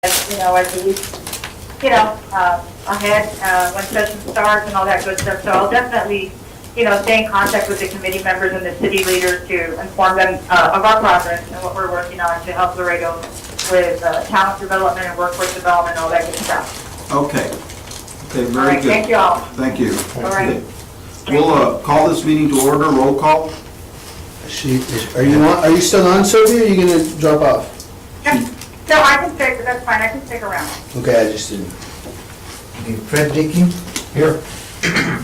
As we, ahead, when session starts and all that good stuff. So I'll definitely, stay in contact with the committee members and the city leaders to inform them of our progress and what we're working on to help Laredo with talent development and workforce development and all that good stuff. Okay. Okay, All very right, good. thank you all. Thank you. All right. We'll call this meeting to order. Roll call. Are you still on, Sylvia, or are you gonna drop off? Yeah. No, I can stick, that's fine, I can stick around. Okay, I just didn't. Okay, Fred Dickey. Here.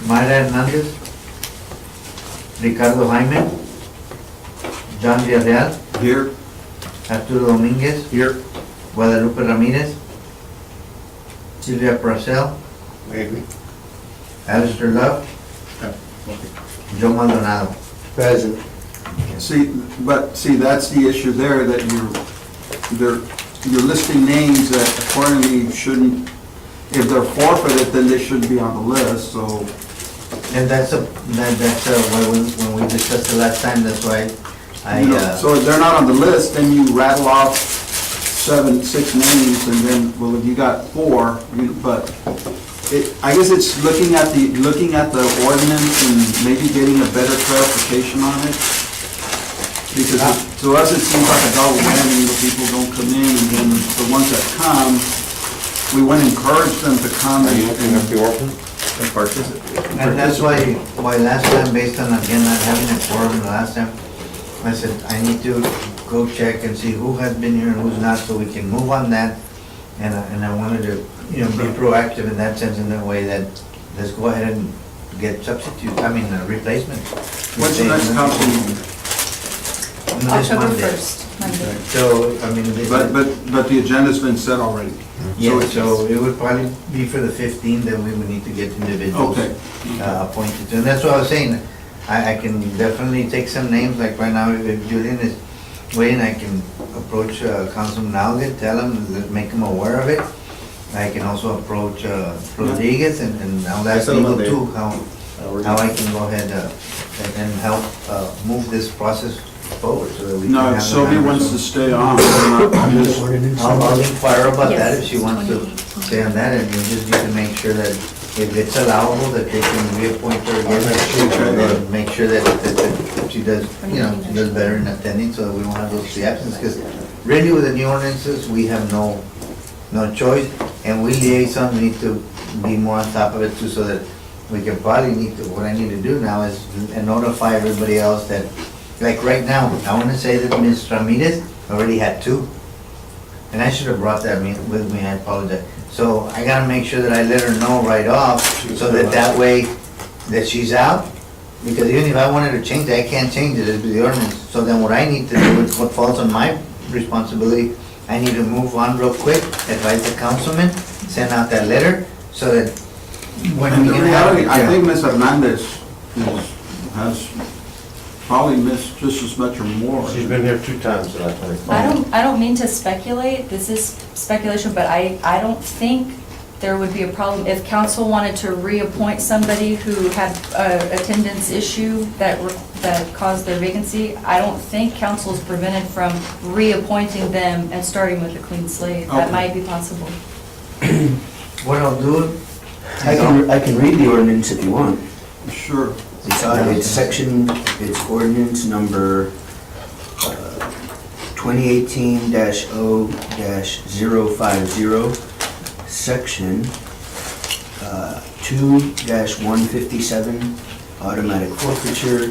Mayra Hernandez. Ricardo Jaime. John Villarreal. Here. Arturo Dominguez. Here. Guadalupe Ramirez. Silvia Purcell. I agree. Alistair Love. Joe Maldonado. Present. See, that's the issue there, that you're listing names that accordingly shouldn't, if they're forfeited, then they shouldn't be on the list, so. And that's why when we discussed the last time, that's why So if they're not on the list, then you rattle off 6 names, and then, well, if you got 4, but I guess it's looking at the ordinance and maybe getting a better clarification on it. Because to us, it seems like a double whammy, people don't come in, and then the ones that come, we want to encourage them to come and participate. And that's why last time, based on, again, not having a quorum the last time, I said, I need to go check and see who has been here and who's not, so we can move on that. And I wanted to, be proactive in that sense, in that way that, let's go ahead and get replacements. What's the next council meeting? This October Monday. 1st, Monday. So, But the agenda's been set already. yeah, so it would probably be for the 15th, then we would need to get individuals Okay. appointed to. And that's what I was saying, I can definitely take some names, like right now, if Julian is waiting, I can approach Councilman Alget, tell him, make him aware of it. I can also approach Rodriguez, and I'll ask legal too, how I can go ahead and help move this process forward, so that we can No, have if the Sylvia members. wants to stay on, then I'll inquire about that Yes, if she wants to 28. stay on that, and we just need to make sure that if it's allowable, that they can reappoint her again. And make sure that she does, she does better in attending, so that we won't have those absences. Because really with the new ordinances, we have no choice, and we liaisons need to be more on top of it too, so that we can probably what I need to do now is notify everybody else that, like right now, I want to say that Ms. Ramirez already had 2. And I should have brought that with me, I apologize. So I gotta make sure that I let her know right off, so that way that she's out. Because even if I wanted to change it, I can't change it, it's the ordinance. So then what I need to do, is what falls on my responsibility, I need to move on real quick, advise the councilman, send out that letter, so that when And we the can have. reality, I think Ms. Hernandez has probably missed just as much or more. She's been here 2 times in that 25. I don't mean to speculate, this is speculation, but I don't think there would be a problem if council wanted to reappoint somebody who had a attendance issue that caused their vacancy. I don't think council is prevented from reappointing them and starting with a clean slate. That Okay. might be possible. What I'll do, I can read the ordinance if you want. Sure. It's ordinance number 2018-0-050, section 2-157, automatic forfeiture.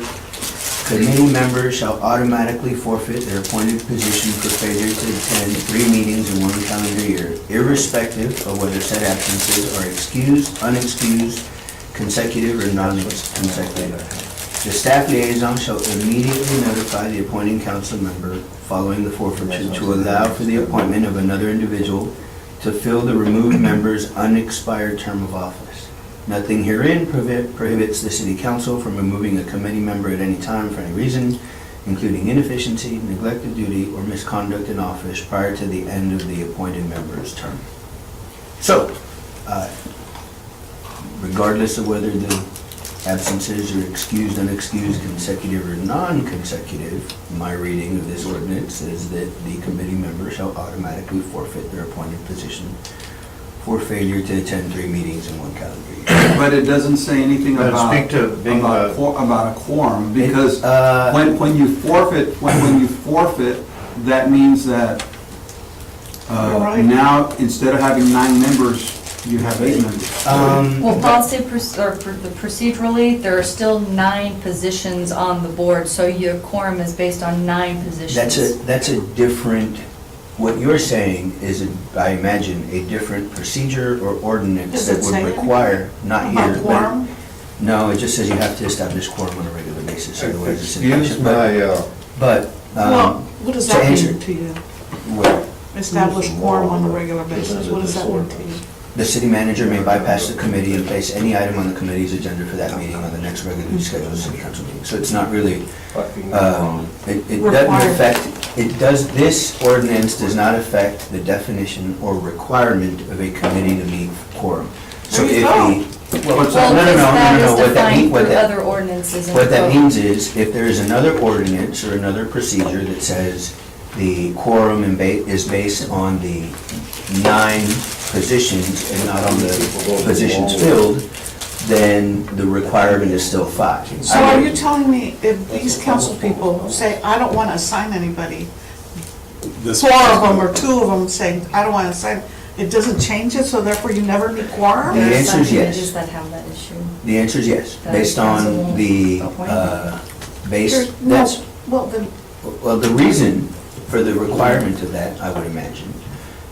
Committee members shall automatically forfeit their appointed position for failure to attend 3 meetings in 1 calendar year, irrespective of whether said absences are excused, unexcused, consecutive, or non-consecutive. The staff liaison shall immediately notify the appointing council member following the forfeiture to allow for the appointment of another individual to fill the removed member's unexpired term of office. Nothing herein prohibits the city council from removing a committee member at any time for any reason, including inefficiency, neglect of duty, or misconduct in office prior to the end of the appointed member's term. So, regardless of whether the absences are excused, unexcused, consecutive, or non-consecutive, my reading of this ordinance is that the committee member shall automatically forfeit their appointed position for failure to attend 3 meetings in 1 calendar year. But it doesn't say anything But about, speak to being about a quorum, because It, when you forfeit, when you forfeit, that means that now, instead of having 9 members, you have 8 members. Well, policy, procedurally, there are still 9 positions on the board, so your quorum is based on 9 positions. That's a different, what you're saying is, I imagine, a different procedure or ordinance Does that it say would require, not here. About quorum? No, it just says you have to establish quorum on a regular basis, otherwise it's Excuse inefficient. my, But, Well, what does to that answer- mean to you? what- Establish quorum on a regular basis, what does that mean to you? the city manager may bypass the committee and place any item on the committee's agenda for that meeting on the next regularly scheduled city council meeting. So it's not really, it doesn't Required. affect, this ordinance does not affect the definition or requirement of a committee to meet quorum. So There you if go. the, What's Well, that? no, because that is what that defined mean- what through that- other ordinances and what that code. means is, if there is another ordinance or another procedure that says the quorum is based on the 9 positions and not on the positions filled, then the requirement is still 5. So are you telling me if these council people say, I don't want to assign anybody, 4 of them or 2 of them say, I don't want to assign, it doesn't change it, so therefore you never need quorum? The There are answer some is yes. committees that have that issue. The answer is yes, That based council on the, appointment. that's, Well, then, well, the reason for the requirement of that, I would imagine,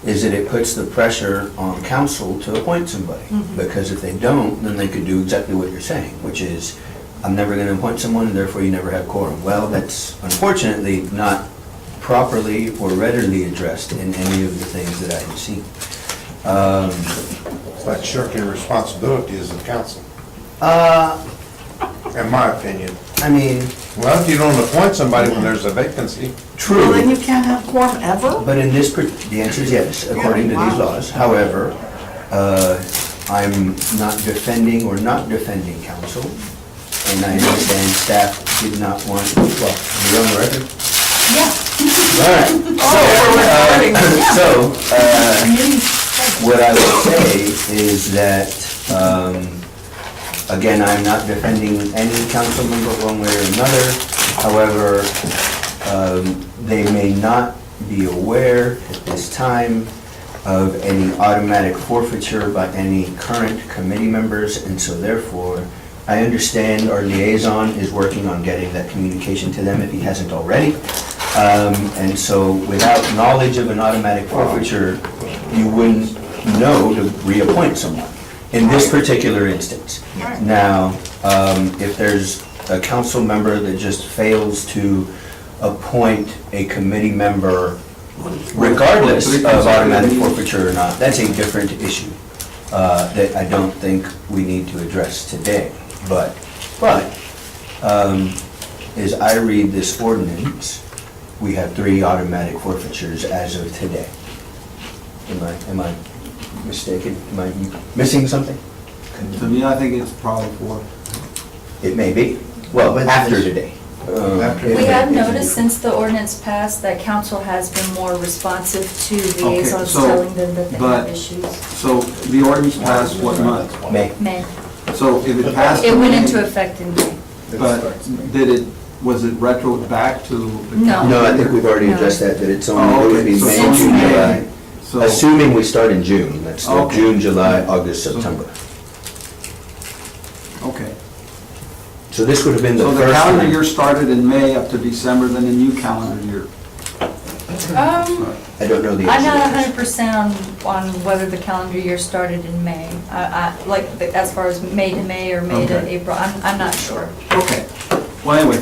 is that it puts the pressure on council to appoint somebody. Because if they don't, then they could do exactly what you're saying, which is, I'm never gonna appoint someone, and therefore you never have quorum. Well, that's unfortunately not properly or readily addressed in any of the things that I have seen. It's like shirking responsibility as a council, Uh, in my opinion. I mean, Well, if you don't appoint somebody when there's a vacancy, well, then true, you can't have quorum ever? but in this, the answer is yes, according to these laws. However, I'm not defending or not defending council, and I understand staff did not want, well, are we on the record? Yeah. All right. So, what I would say is that, again, I'm not defending any council member one way or another. However, they may not be aware at this time of any automatic forfeiture by any current committee members, and so therefore, I understand our liaison is working on getting that communication to them if he hasn't already. And so without knowledge of an automatic forfeiture, you wouldn't know to reappoint someone in this particular instance. Now, if there's a council member that just fails to appoint a committee member regardless of automatic forfeiture or not, that's a different issue that I don't think we need to address today. But as I read this ordinance, we have 3 automatic forfeitures as of today. Am I mistaken? Am I missing something? To me, I think it's probably 4. It may be. Well, after today. We have noticed since the ordinance passed that council has been more responsive to liaisons so, telling them that they but- have issues. So the ordinance passed what month? May. May. So if it passed. It went in into May, effect in May. But was it retro back to the No. calendar? No, I think we've already addressed that it's Oh, only, it would be okay, so May, since June, May. July. So, Assuming we start in June, that's the Okay. June, July, August, September. okay. So this would have been the So first the calendar time. year started in May up to December, then a new calendar year. I don't know the I'm not answer. 100% on whether the calendar year started in May. Like, as far as May to May or May to Okay. April, I'm not sure. Okay. Well, anyway,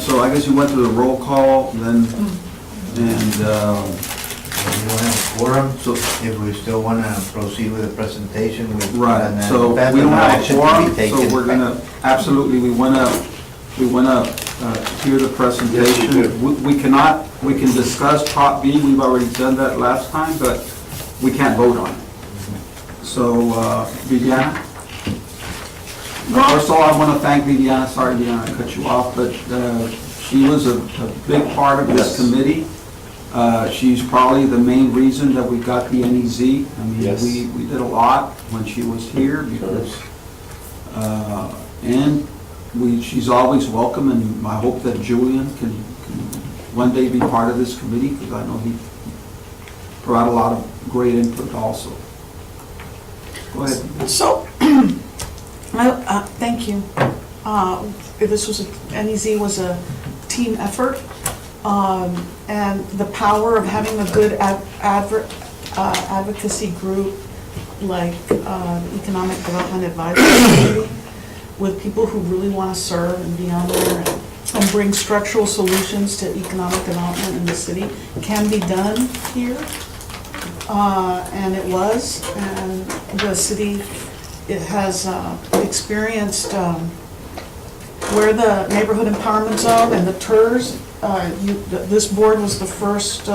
so I guess you went to the roll call then, and, we don't have quorum, so, if we still want to proceed with the presentation, we. right, and then so we depends don't on have a action to be quorum, so taken. we're gonna, absolutely, we went up to hear the presentation. We cannot, we can discuss Prop B, we've already done that last time, but we can't vote on it. So, Viviana? First of all, I want to thank Viviana, sorry Viviana, I cut you off, but she was a big part of this committee. She's probably the main reason that we got the NEZ. I mean, Yes. we did a lot when she was here because, and she's always welcome, and I hope that Julian can one day be part of this committee, because I know he brought a lot of great input also. Go ahead. So, thank you. This was, NEZ was a team effort, and the power of having a good advocacy group like Economic Development Advisory Committee with people who really want to serve and be on there and bring structural solutions to economic development in the city can be done here. And it was, and the city, it has experienced where the neighborhood empowerment zone and the TERS, this board was the first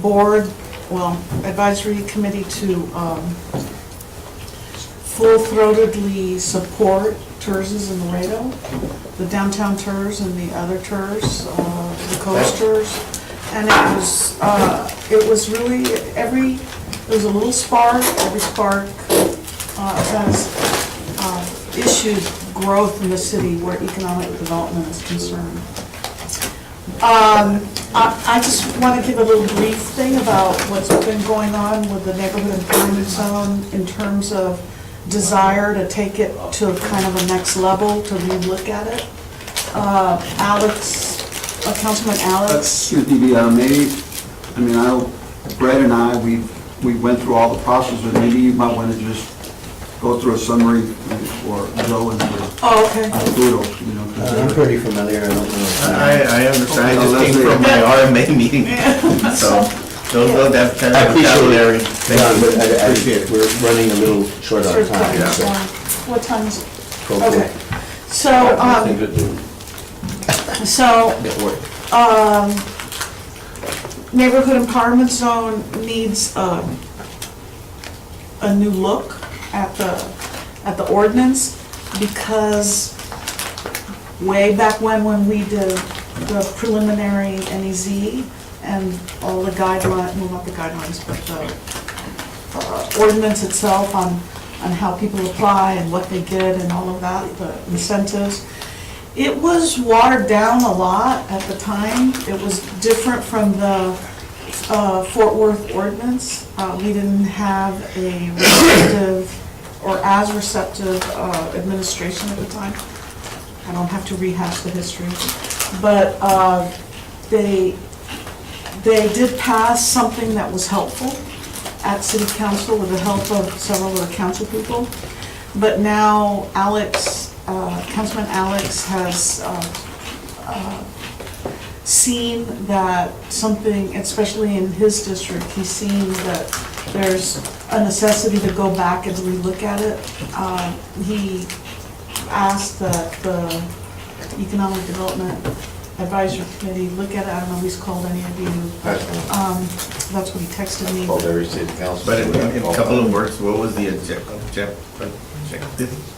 board, well, advisory committee to full-throatedly support TERSs in Laredo, the downtown TERS and the other TERS, the coast TERS. And it was really, it was a little spark, every spark has issued growth in the city where economic development is concerned. I just want to give a little brief thing about what's been going on with the neighborhood empowerment zone in terms of desire to take it to kind of a next level, to relook at it. Councilman Alex. Excuse me, maybe, I mean, I know Brett and I, we went through all the process, but maybe you might want to just go through a summary for Joe and for Oh, okay. Arturo, you know. 'cause I'm pretty familiar, I don't know. I understand, I just came from my RMA meeting, so they'll have kind I of vocabulary. appreciate it. John, but Appreciate it. we're running a little short on time, so. What time is it? go for Okay. it. So, neighborhood empowerment zone needs a new look at the ordinance, because way back when we did the preliminary NEZ and all the guidelines, well, not the guidelines, but the ordinance itself on how people apply and what they get and all of that, the incentives. It was watered down a lot at the time. It was different from the Fort Worth ordinance. We didn't have a receptive or as receptive administration at the time. I don't have to rehash the history. But they did pass something that was helpful at City Council with the help of several of the council people. But now Councilman Alex has seen that something, especially in his district, he's seen that there's a necessity to go back and relook at it. He asked that the Economic Development Advisory Committee look at it. I don't know if he's called any of you. That's what he texted me. Called every city council. But in a couple of words, what was the objective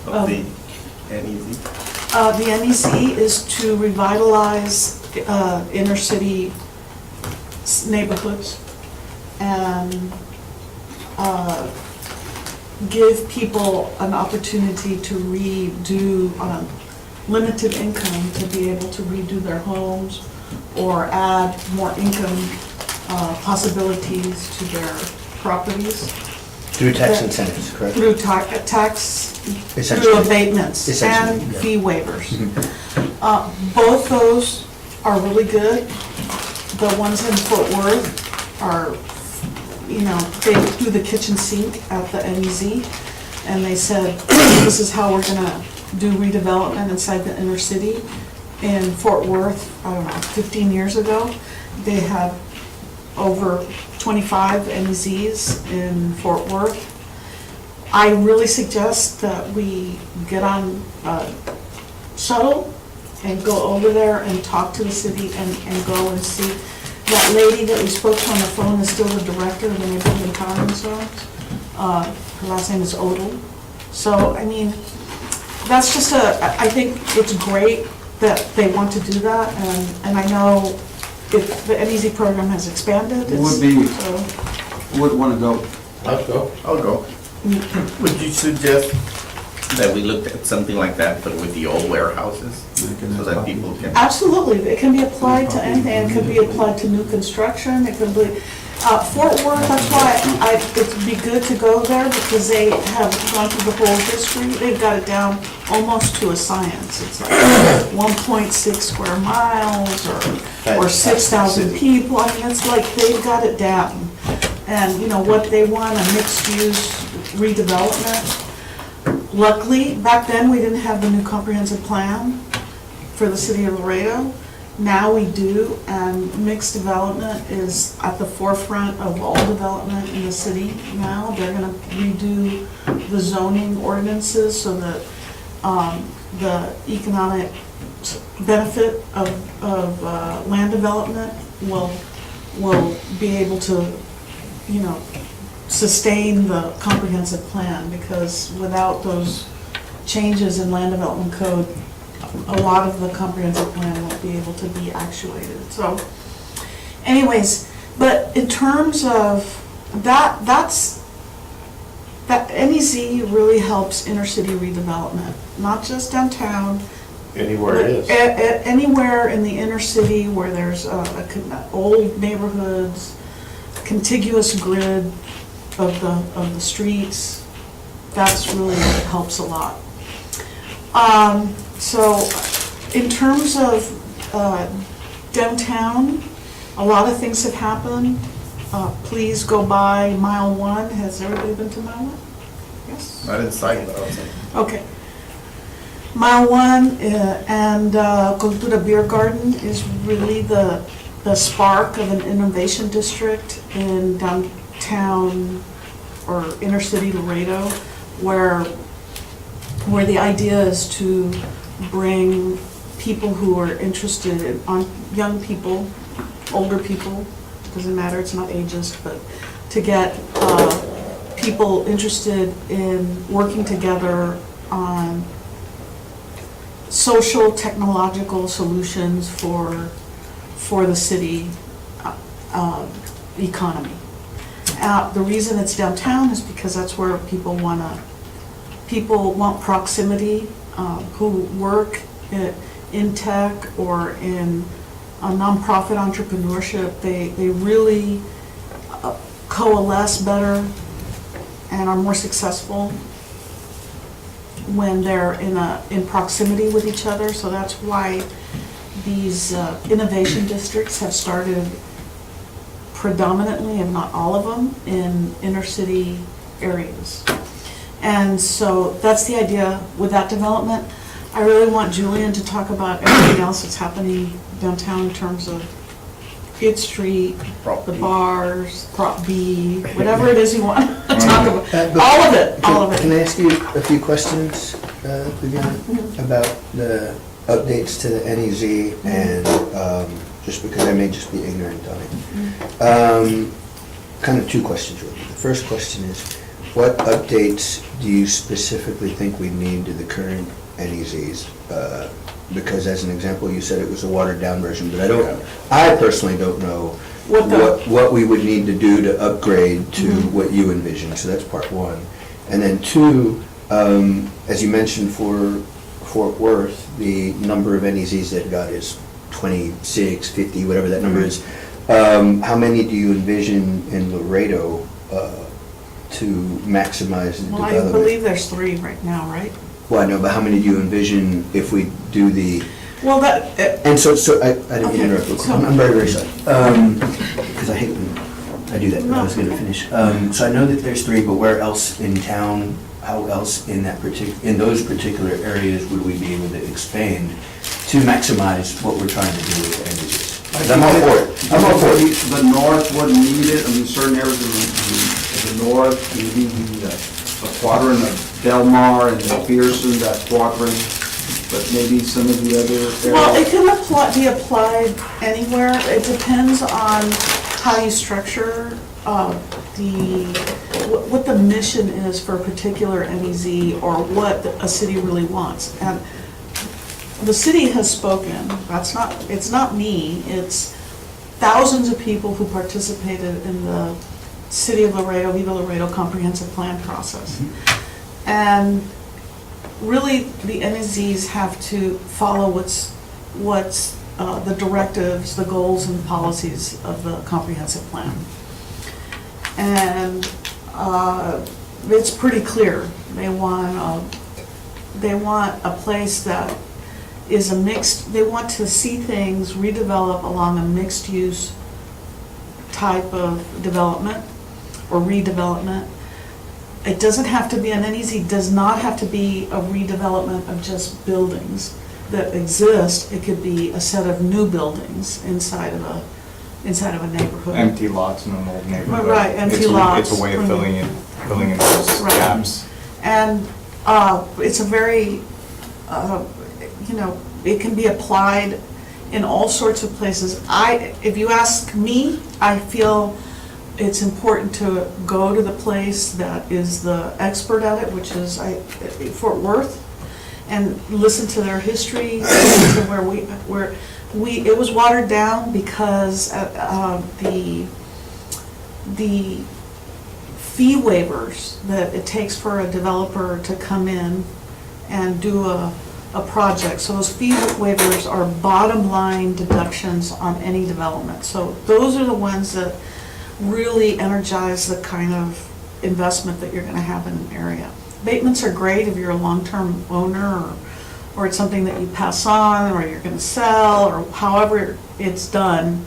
of the NEZ? The NEZ is to revitalize inner city neighborhoods and give people an opportunity to redo on a limited income, to be able to redo their homes or add more income possibilities to their properties. Through tax incentives, correct? Through tax, Essentially. through abatements Essentially, and yeah. fee waivers. Both those are really good. The ones in Fort Worth are, you know, they do the kitchen sink at the NEZ, and they said, this is how we're gonna do redevelopment inside the inner city. In Fort Worth, I don't know, 15 years ago, they had over 25 NEZs in Fort Worth. I really suggest that we get on a shuttle and go over there and talk to the city and go and see. That lady that we spoke to on the phone is still the director of the neighborhood empowerment zones. Her last name is Odell. So, I mean, that's just I think it's great that they want to do that, and I know if the NEZ program has expanded, It would be- so. Would want to go. Let's go. I'll go. Would you suggest that we looked at something like that, but with the old warehouses, so that people can? Absolutely, it can be applied to anything, it could be applied to new construction, it could be, Fort Worth, that's why it'd be good to go there, because they have gone through the whole history, they've got it down almost to a science. It's like 1.6 square miles, or 6,000 people, I mean, it's like, they've got it down. And, you know, what they want, a mixed-use redevelopment. Luckily, back then, we didn't have the new comprehensive plan for the city of Laredo. Now we do, and mixed development is at the forefront of all development in the city now. They're gonna redo the zoning ordinances so that the economic benefit of land development will be able to, you know, sustain the comprehensive plan, because without those changes in land development code, a lot of the comprehensive plan won't be able to be actuated. So anyways, but in terms of that, that NEZ really helps inner city redevelopment, not just downtown. Anywhere it is. Anywhere in the inner city where there's old neighborhoods, contiguous grid of the streets, that's really what helps a lot. So in terms of downtown, a lot of things have happened. Please go by Mile 1. Has everybody been to Mile 1? Yes? Not inside, but outside. Okay. Mile 1 and Cultura Beer Garden is really the spark of an innovation district in downtown or inner city Laredo, where the idea is to bring people who are interested in, young people, older people, doesn't matter, it's not ageist, but to get people interested in working together on social technological solutions for the city economy. The reason it's downtown is because that's where people want proximity, who work in tech or in nonprofit entrepreneurship. They really coalesce better and are more successful when they're in proximity with each other. So that's why these innovation districts have started predominantly, if not all of them, in inner city areas. And so that's the idea with that development. I really want Julian to talk about everything else that's happening downtown in terms of Fifth Street, the bars, Prop B, whatever it is you want to talk about. All of it, all of Can it. I ask you a few questions, Vivian, about the updates to the NEZ and just because I may just be ignorant on it? Kind of two questions really. The first question is, what updates do you specifically think we need to the current NEZs? Because as an example, you said it was a watered down version, but I personally don't know what we would need to do to upgrade to what you envision. So that's part one. And then two, as you mentioned for Fort Worth, the number of NEZs they've got is 26, 50, whatever that number is. How many do you envision in Laredo to maximize the Well, I development? believe there's 3 right now, right? Well, I know, but how many do you envision if we do the, Well, that, and so I didn't mean to interrupt, Okay, so- I'm very, very sorry. Because I hate when I do that, but I was gonna finish. So I know that there's 3, but where else in town, how else in those particular areas would we be able to expand to maximize what we're trying to do with the NEZs? 'Cause I'm all for it, I'm all for it. The north wouldn't need it, I mean, certain areas of the north, maybe the quadrant of Del Mar and Pearson, that quadrant, but maybe some of the other areas. well, it can be applied anywhere. It depends on how you structure what the mission is for a particular NEZ or what a city really wants. And the city has spoken, it's not me, it's thousands of people who participated in the City of Laredo, Viva Laredo Comprehensive Plan process. And really, the NEZs have to follow what's the directives, the goals and policies of the comprehensive plan. And it's pretty clear. They want a place that is a mixed, they want to see things redevelop along a mixed-use type of development or redevelopment. It doesn't have to be, an NEZ does not have to be a redevelopment of just buildings that exist. It could be a set of new buildings inside of a neighborhood. Empty lots in an old neighborhood. Right, empty It's lots. It's a way of filling in those Right. gaps. And it's a very, it can be applied in all sorts of places. If you ask me, I feel it's important to go to the place that is the expert at it, which is Fort Worth, and listen to their history, listen to where it was watered down because the fee waivers that it takes for a developer to come in and do a project. So those fee waivers are bottom line deductions on any development. So those are the ones that really energize the kind of investment that you're going to have in an area. Abatements are great if you're a long-term owner or it's something that you pass on or you're going to sell or however it's done.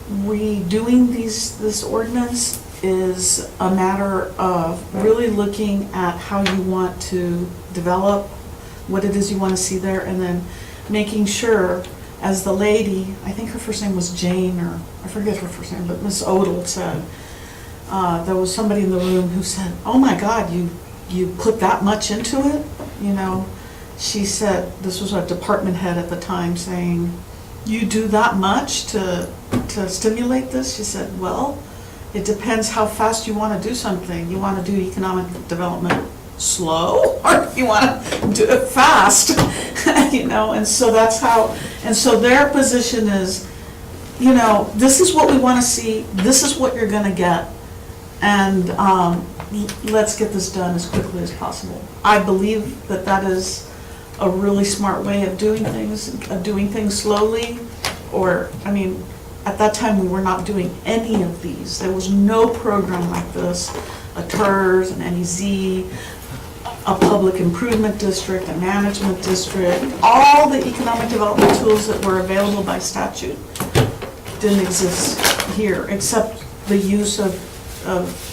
Redoing this ordinance is a matter of really looking at how you want to develop, what it is you want to see there, and then making sure, as the lady, I think her first name was Jane, or I forget her first name, but Miss Odell said, there was somebody in the room who said, "Oh my God, you put that much into it?" She said, this was a department head at the time saying, "You do that much to stimulate this?" She said, "Well, it depends how fast you want to do something. You want to do economic development slow, or you want to do it fast?" And so that's how, and so their position is, this is what we want to see, this is what you're going to get, and let's get this done as quickly as possible. I believe that is a really smart way of doing things slowly, at that time, we were not doing any of these. There was no program like this, a TERS, an NEZ, a public improvement district, a management district. All the economic development tools that were available by statute didn't exist here, except the use of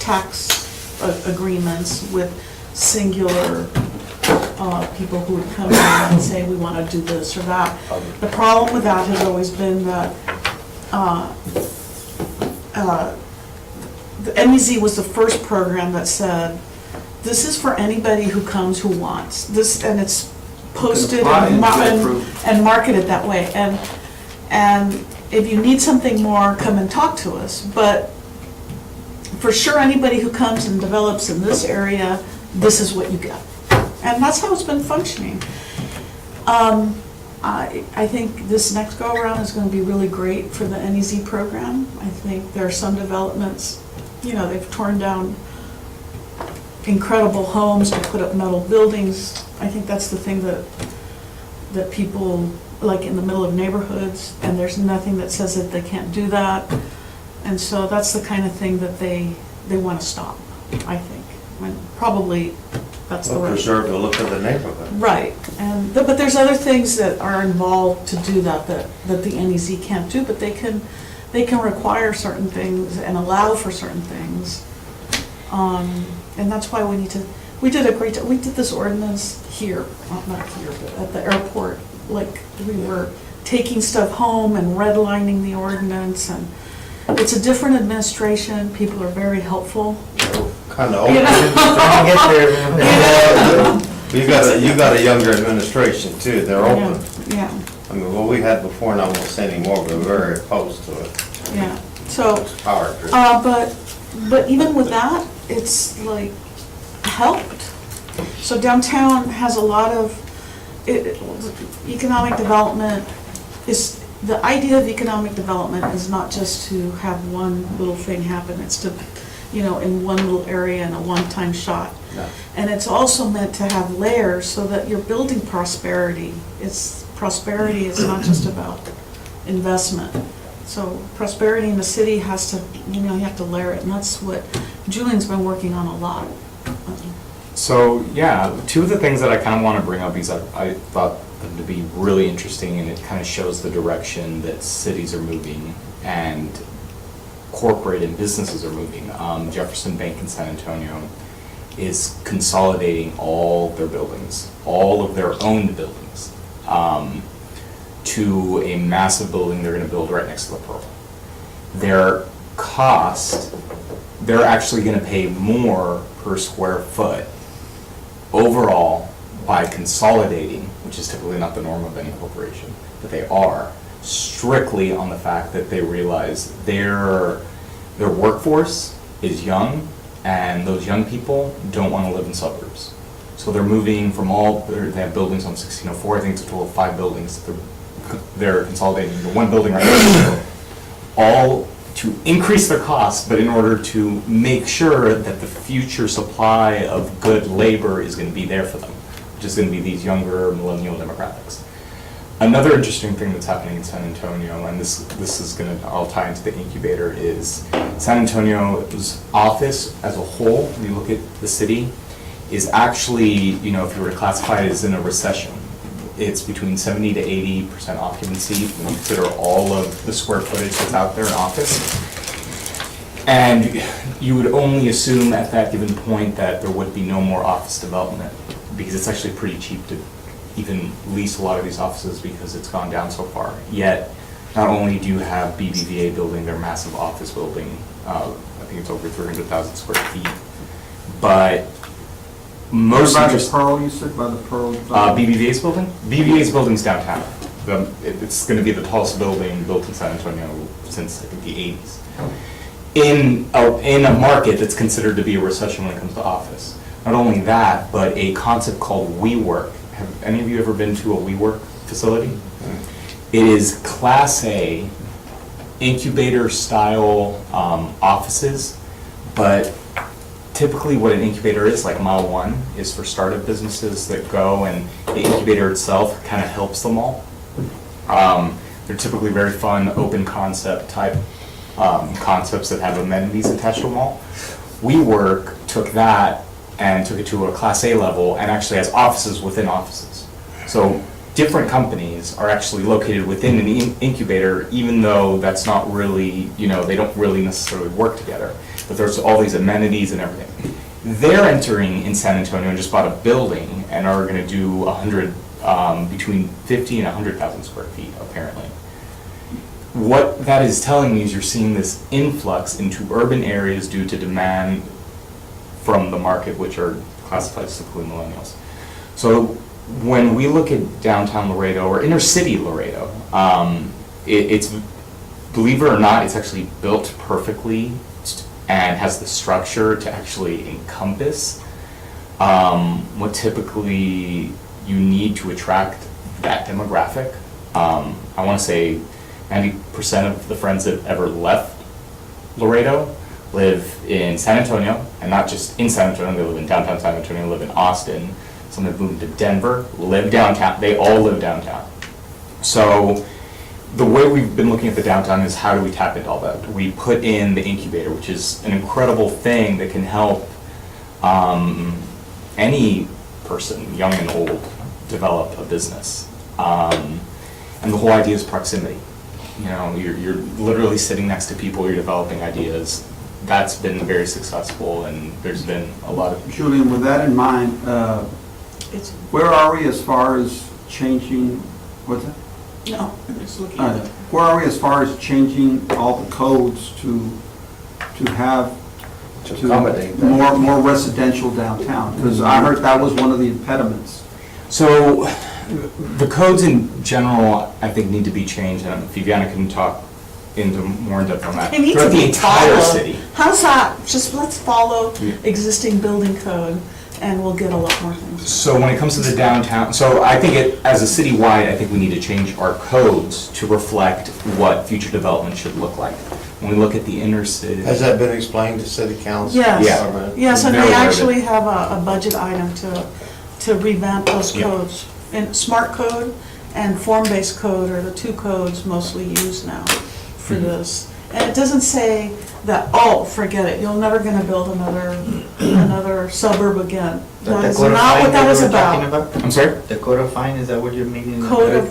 tax agreements with singular people who would come in and say, "We want to do this or that." The problem with that has always been that the NEZ was the first program that said, this is for anybody who comes who wants this, and it's posted and marketed that way. And if you need something more, come and talk to us. But for sure, anybody who comes and develops in this area, this is what you get. And that's how it's been functioning. I think this next go-around is going to be really great for the NEZ program. I think there are some developments, they've torn down incredible homes to put up metal buildings. I think that's the thing that people like in the middle of neighborhoods, and there's nothing that says that they can't do that. And so that's the kind of thing that they want to stop, I think. Probably that's the right. Preserve the look of the neighborhood. Right, but there's other things that are involved to do that the NEZ can't do, but they can require certain things and allow for certain things. And that's why we did a great job. We did this ordinance here, not here, but at the airport. Like, we were taking stuff home and redlining the ordinance, and it's a different administration. People are very helpful. Kind of old. Trying to get there, man. You got a younger administration too, they're open. Yeah. I mean, what we had before, not gonna say anymore, but we're very opposed to it. Yeah, so, Power grid. but even with that, it's like helped. So downtown has a lot of, economic development is, the idea of economic development is not just to have one little thing happen, it's to, in one little area in a one-time shot. No. And it's also meant to have layers so that you're building prosperity. Prosperity is not just about investment. So prosperity in the city has to, you have to layer it, and that's what Julian's been working on a lot. So, yeah, two of the things that I kind of want to bring up, because I thought them to be really interesting, and it kind of shows the direction that cities are moving and corporate and businesses are moving. Jefferson Bank in San Antonio is consolidating all their buildings, all of their owned buildings, to a massive building they're going to build right next to the Pearl. Their cost, they're actually going to pay more per square foot overall by consolidating, which is typically not the norm of any corporation, but they are, strictly on the fact that they realize their workforce is young, and those young people don't want to live in suburbs. So they're moving from they have buildings on 1604, I think it's a total of 5 buildings. They're consolidating the one building right now, all to increase their costs, but in order to make sure that the future supply of good labor is going to be there for them, which is going to be these younger millennial demographics. Another interesting thing that's happening in San Antonio, and this is going to all tie into the incubator, is San Antonio's office as a whole, when you look at the city, is actually, if you were to classify it as in a recession, it's between 70 to 80% occupancy when you consider all of the square footage that's out there in office. And you would only assume at that given point that there would be no more office development, because it's actually pretty cheap to even lease a lot of these offices because it's gone down so far. Yet, not only do you have BBVA building their massive office building, I think it's over 300,000 square feet, but most By the Pearl, you said, by the Pearl? BBVA's building? BBVA's building's downtown. It's going to be the tallest building built in San Antonio since, I think, the 80s. In a market that's considered to be a recession when it comes to office. Not only that, but a concept called WeWork. Have any of you ever been to a WeWork facility? It is Class A incubator-style offices, but typically what an incubator is, like Mile 1, is for startup businesses that go, and the incubator itself kind of helps them all. They're typically very fun, open concept type concepts that have amenities attached to them all. WeWork took that and took it to a Class A level and actually has offices within offices. So different companies are actually located within an incubator, even though that's not really, they don't really necessarily work together. But there's all these amenities and everything. They're entering in San Antonio and just bought a building and are going to do between 50 and 100,000 square feet, apparently. What that is telling me is you're seeing this influx into urban areas due to demand from the market, which are classified as typically millennials. So when we look at downtown Laredo or inner city Laredo, it's, believe it or not, it's actually built perfectly and has the structure to actually encompass what typically you need to attract that demographic. I want to say 90% of the friends that ever left Laredo live in San Antonio, and not just in San Antonio, they live in downtown San Antonio, live in Austin. Some have moved to Denver, live downtown, they all live downtown. So the way we've been looking at the downtown is how do we tap into all that? We put in the incubator, which is an incredible thing that can help any person, young and old, develop a business. And the whole idea is proximity. You're literally sitting next to people, you're developing ideas. That's been very successful, and there's been a lot of... Julian, with that in mind, where are we as far as changing, what's that? No, I'm just looking at it. Where are we as far as changing all the codes to have To accommodate that. more residential downtown? Because I heard that was one of the impediments. So the codes in general, I think, need to be changed, and Viviana can talk into more in depth on that. It needs to Throughout the be entire followed. city. How's that? Just let's follow Yeah. existing building code and we'll get a lot more things. So when it comes to the downtown, so I think as a citywide, I think we need to change our codes to reflect what future development should look like. When we look at the inner city. Has that been explained to city council? Yes, Yeah. yes, and They're they aware of it. actually have a budget item to revamp those Yeah. codes. And smart code and form-based code are the two codes mostly used now for Mhm. this. And it doesn't say that, oh, forget it, you're never gonna build another suburb again. That is not what that is about. I'm sorry? The code of fine, is that what you're meaning? Code of,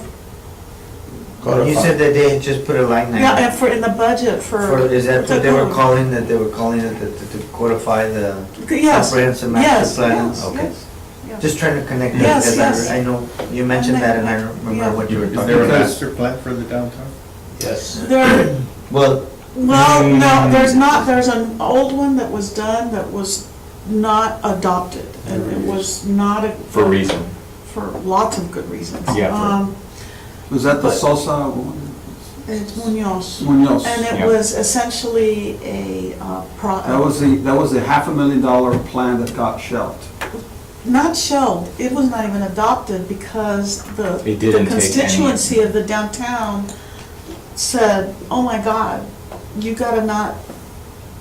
You said that they had just put a line yeah, there. and for, in the budget for. Is that the what they were code. calling, that they were calling it to codify the Yes, comprehensive yes, master plan? yes, Okay. yes, yes. Just trying to connect that, Yes, because yes. I know you mentioned that and I Yeah. remember what you were Is talking there a about. master plan for the downtown? Yes. There, Well, well, no, there's not, there's an old one that was done that was not adopted, and it was not a. For a reason. For lots of good reasons. Yeah, for- Was that the But- Sosa one? It's Munoz. Munoz? And it Yeah. was essentially a, That was the $500,000 plan that got shelved. not shelved, it was not even adopted because It didn't the take constituency of the downtown said, oh my God, you gotta not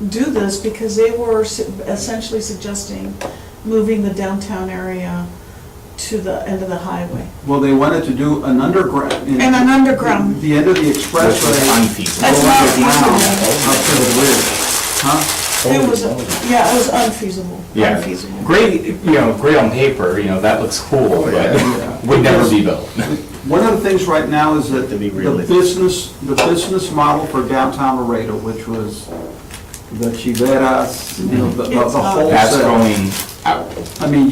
do this, because they were essentially suggesting moving the downtown area to the end of the highway. Well, they wanted to do an underground. And an underground. The end of the Which was expressway. unfeasible. That's go not underground feasible. Up to the ridge. Huh? It was, yeah, it was unfeasible, Yeah, unfeasible. great, great on paper, that's cool, yeah. but would never be built. One of the things right now is that To be the realistic. business model for downtown Laredo, which was the chiveras, the It's not. wholesale. That's going out. I mean,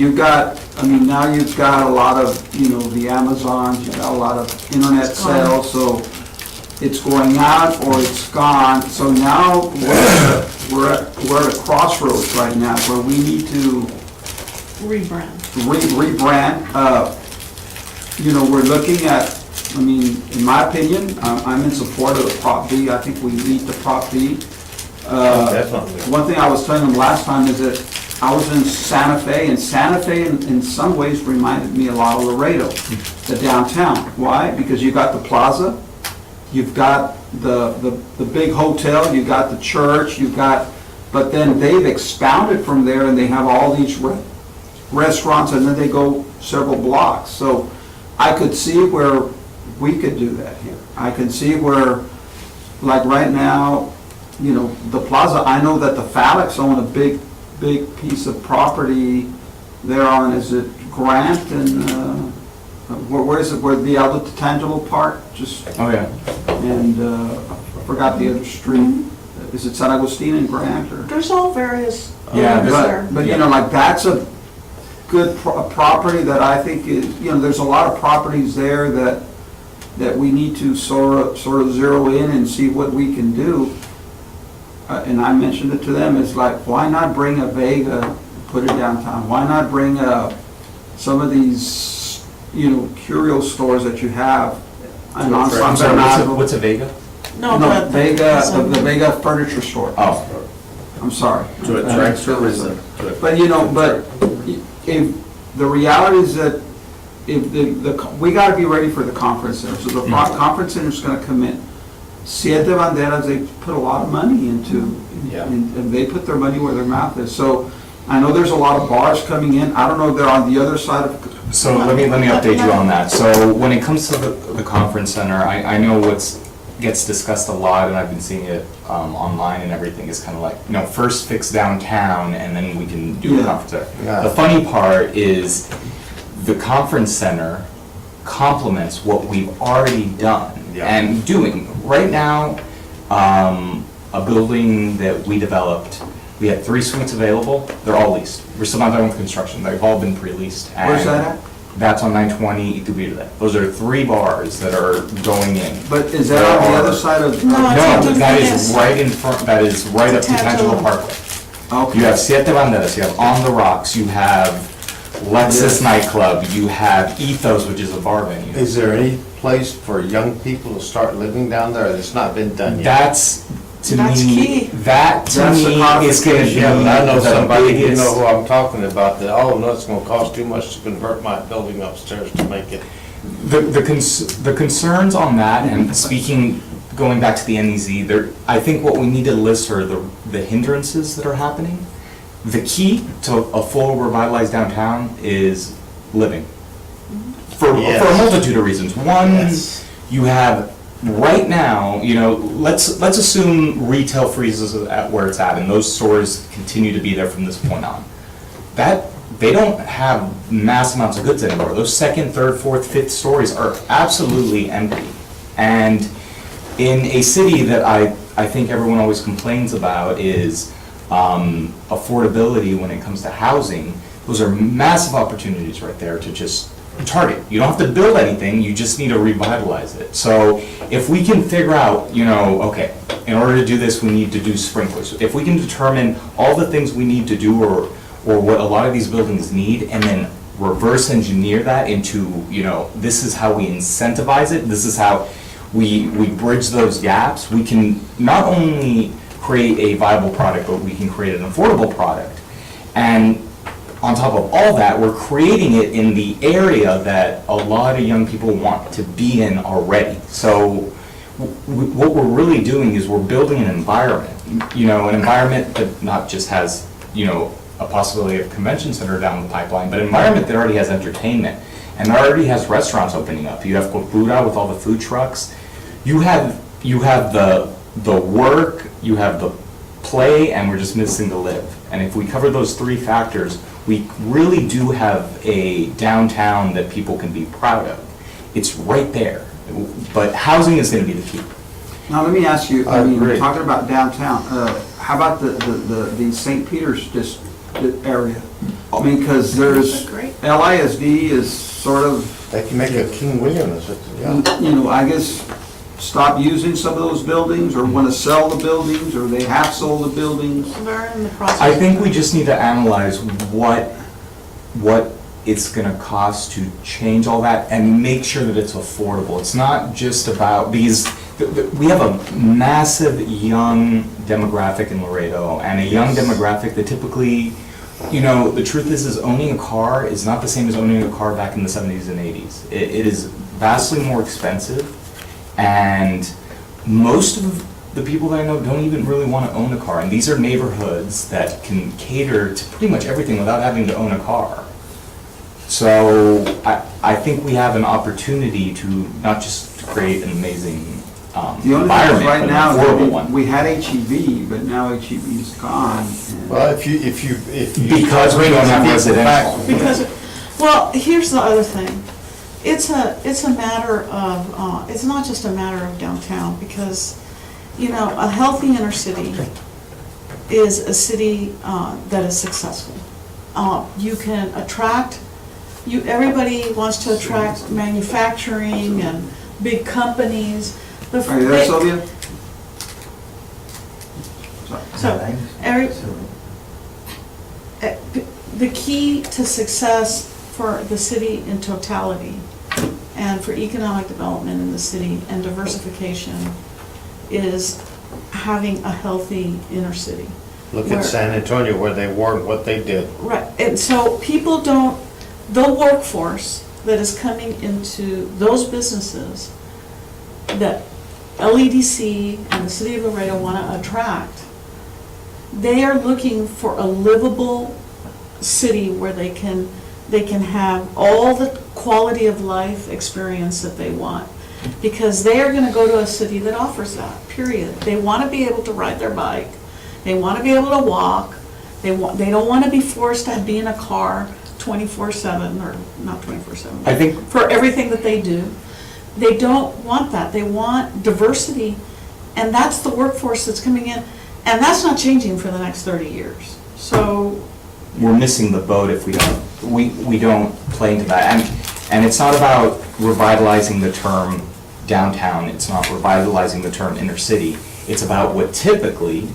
now you've got a lot of, the Amazons, you've got a lot of internet It's gone. sales, so it's going out or it's gone. So now we're at a crossroads right now where we need to Rebrand. rebrand. We're looking at, in my opinion, I'm in support of the Prop B. I think we need the Prop B. Definitely. One thing I was telling them last time is that I was in Santa Fe, and Santa Fe in some ways reminded me a lot of Laredo, the downtown. Why? Because you got the plaza, you've got the big hotel, you've got the church, but then they've expounded from there and they have all these restaurants, and then they go several blocks. So I could see where we could do that here. I can see where, like right now, the plaza, I know that the Phallics own a big piece of property there on, is it Grant and, where is it, where the Aldo Tangible Park, Oh, yeah. and I forgot the other street. Is it San Agustin and Grant, or? There's all various Yeah, owners there. But, like, that's a good property that I think is, there's a lot of properties there that we need to sort of zero in and see what we can do. And I mentioned it to them, it's like, why not bring a Vega, put it downtown? Why not bring some of these, curio stores that you have? on I'm San sorry, Bernardo? what's a Vega? No, No, but. the Vega Furniture Store. Oh, I'm sorry. To attract tourism. But, if, the reality is that if we gotta be ready for the conference center. So the conference center's gonna come in. Siete Banderas, they put a lot of money into, Yeah. and they put their money where their mouth is. So I know there's a lot of bars coming in. I don't know if they're on the other side of. so let me update you on that. So when it comes to the conference center, I know gets discussed a lot, and I've been seeing it online and everything, is kind of like, first fix downtown and then we can do a Yeah. conference center. Yeah. The funny part is the conference center complements what we've already done and doing. Right now, a building that we developed, we had 3 suites available, they're all leased. We're still not done with construction, they've all been pre-leased. Where's and that at? That's on 920 Iturbide. Those are 3 bars that are going in. But is that on the other side of? No, it's No, on that Iturbide. is right in front, that is right up to Tangelo. Tangelo Parkway. Okay. You have Siete Banderas, you have On the Rocks, you have Lexus nightclub, you have Ethos, which is a bar venue. Is there any place for young people to start living down there that's not been done yet? That's, to That's me, key. that to That's the me is gonna be Yeah, but I know the somebody, you biggest. know who I'm talking about, that, oh, no, it's gonna cost too much to convert my building upstairs to make it. The concerns on that, and speaking, going back to the NEZ, I think what we need to list are the hindrances that are happening. The key to a full revitalized downtown is living. For a Yes. multitude of reasons. One, Yes. you have, right now, let's assume retail freezes at where it's at, and those stores continue to be there from this point on. They don't have mass amounts of goods anymore. Those second, third, fourth, fifth stories are absolutely empty. And in a city that I think everyone always complains about is affordability when it comes to housing, those are massive opportunities right there to just target. You don't have to build anything, you just need to revitalize it. So if we can figure out, okay, in order to do this, we need to do sprinklers. If we can determine all the things we need to do or what a lot of these buildings need, and then reverse engineer that into, this is how we incentivize it, this is how we bridge those gaps, we can not only create a viable product, but we can create an affordable product. And on top of all that, we're creating it in the area that a lot of young people want to be in already. So what we're really doing is we're building an environment, an environment that not just has, a possibility of convention center down the pipeline, but an environment that already has entertainment and already has restaurants opening up. You have Cultura with all the food trucks. You have the work, you have the play, and we're just missing the live. And if we cover those three factors, we really do have a downtown that people can be proud of. It's right there, but housing is going to be the key. Now, let me ask you, I agree. talking about downtown, how about the St. Peter's area? I mean, because there's, Great. LISD is sort of, They can make a King William, yeah. I guess, stop using some of those buildings, or want to sell the buildings, or they have sold the buildings. They're in the process. I think we just need to analyze what it's gonna cost to change all that and make sure that it's affordable. It's not just about, because we have a massive young demographic in Laredo, and a young demographic that typically, the truth is owning a car is not the same as owning a car back in the 70s and 80s. It is vastly more expensive, and most of the people that I know don't even really want to own a car. And these are neighborhoods that can cater to pretty much everything without having to own a car. So I think we have an opportunity to not just create an amazing The only thing is environment, right but now, an affordable one. we had HEB, but now HEB is gone. and- Well, if you. Because we don't have residential. Because, well, here's the other thing. It's a matter of, it's not just a matter of downtown, because, a healthy inner city is a city that is successful. You can attract, everybody wants to attract manufacturing and big companies. Are you there, Sylvia? So, the key to success for the city in totality and for economic development in the city and diversification is having a healthy inner city. Look Where- at San Antonio, where they were and what they did. Right, and so people don't, the workforce that is coming into those businesses that LEDC and the city of Laredo want to attract, they are looking for a livable city where they can have all the quality of life experience that they want. Because they are going to go to a city that offers that, period. They want to be able to ride their bike, they want to be able to walk, they don't want to be forced to be in a car 24/7, or not 24/7. I think For everything that they do. They don't want that. They want diversity, and that's the workforce that's coming in, and that's not changing for the next 30 years. So, we're missing the boat if we don't play into that. And it's not about revitalizing the term downtown, it's not revitalizing the term inner city. It's about what typically